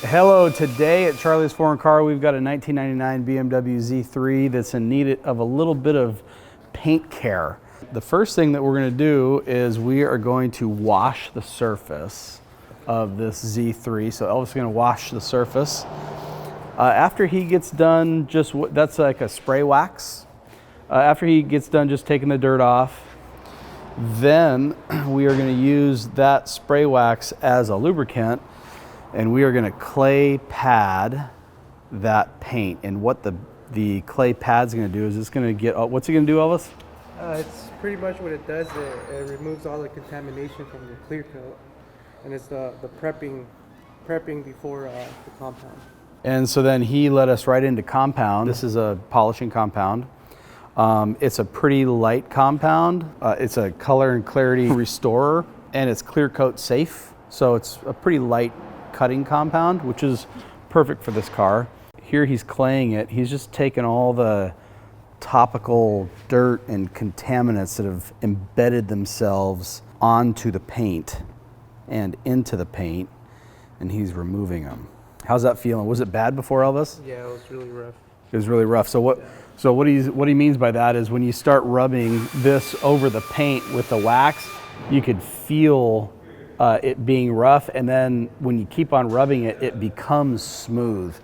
Hello, today at Charlie's Foreign Car, we've got a 1999 BMW Z3 that's in need of a little bit of paint care. The first thing that we're going to do is we are going to wash the surface of this Z3. So Elvis is going to wash the surface. After he gets done, that's like a spray wax. After he gets done just taking the dirt off, then we are going to use that spray wax as a lubricant, and we are going to clay pad that paint. And what the clay pad's going to do is it's going to get, what's it going to do, Elvis? It's pretty much what it does. It removes all the contamination from the clear coat, and it's the prepping before the compound. And so then he led us right into compound. This is a polishing compound. It's a pretty light compound. It's a color and clarity restorer, and it's clear coat safe. So it's a pretty light cutting compound, which is perfect for this car. Here he's claying it. He's just taken all the topical dirt and contaminants that have embedded themselves onto the paint and into the paint, and he's removing them. How's that feeling? Was it bad before, Elvis? Yeah, it was really rough. It was really rough. So what he means by that is when you start rubbing this over the paint with the wax, you could feel it being rough, and then when you keep on rubbing it, it becomes smooth.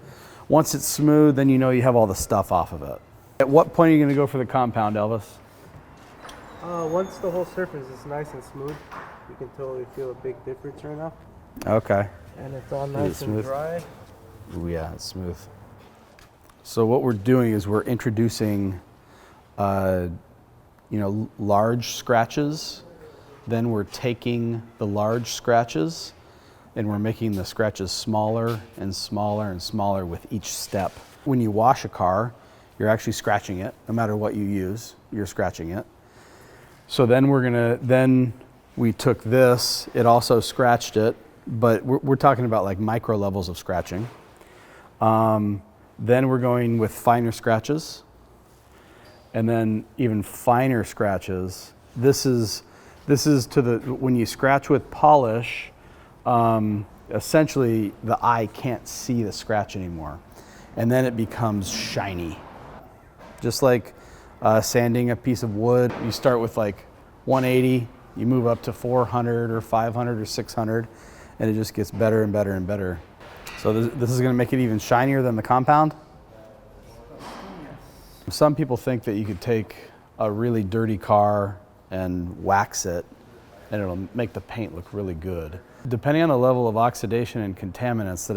Once it's smooth, then you know you have all the stuff off of it. At what point are you going to go for the compound, Elvis? Once the whole surface is nice and smooth, you can totally feel a big difference right now. Okay. And it's all nice and dry. Ooh, yeah, it's smooth. So what we're doing is we're introducing, large scratches. Then we're taking the large scratches and we're making the scratches smaller and smaller and smaller with each step. When you wash a car, you're actually scratching it. No matter what you use, you're scratching it. So then we took this, it also scratched it, but we're talking about like micro levels of scratching. Then we're going with finer scratches, and then even finer scratches. This is when you scratch with polish, essentially the eye can't see the scratch anymore, and then it becomes shiny. Just like sanding a piece of wood, you start with like 180, you move up to 400 or 500 or 600, and it just gets better and better and better. So this is going to make it even shinier than the compound. Some people think that you could take a really dirty car and wax it, and it'll make the paint look really good. Depending on the level of oxidation and contaminants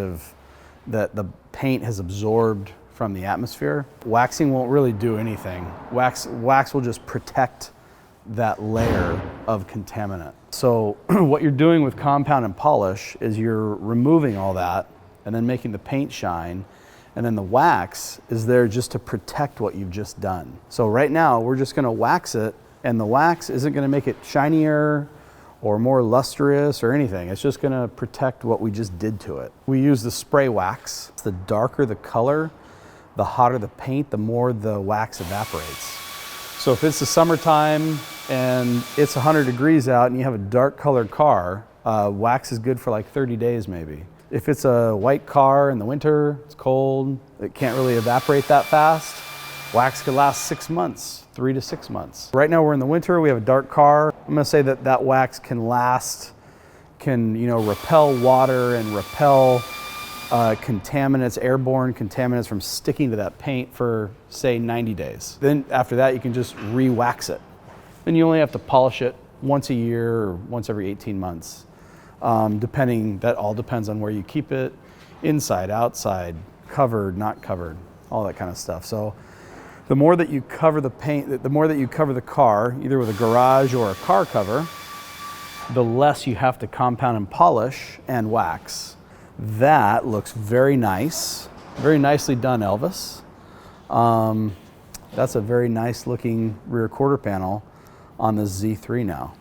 that the paint has absorbed from the atmosphere, waxing won't really do anything. Wax will just protect that layer of contaminant. So what you're doing with compound and polish is you're removing all that and then making the paint shine, and then the wax is there just to protect what you've just done. So right now we're just going to wax it, and the wax isn't going to make it shinier or more lustrous or anything. It's just going to protect what we just did to it. We use the spray wax. The darker the color, the hotter the paint, the more the wax evaporates. So if it's the summertime and it's 100 degrees out and you have a dark colored car, wax is good for like 30 days maybe. If it's a white car in the winter, it's cold, it can't really evaporate that fast, wax could last 6 months, 3 to 6 months. Right now we're in the winter, we have a dark car. I'm gonna say that wax can repel water and repel contaminants, airborne contaminants from sticking to that paint for say 90 days. Then after that you can just re-wax it. Then you only have to polish it once a year or once every 18 months. That all depends on where you keep it, inside, outside, covered, not covered, all that kind of stuff. So the more that you cover the paint, the more that you cover the car, either with a garage or a car cover, the less you have to compound and polish and wax. That looks very nice. Very nicely done, Elvis. That's a very nice looking rear quarter panel on the Z3 now.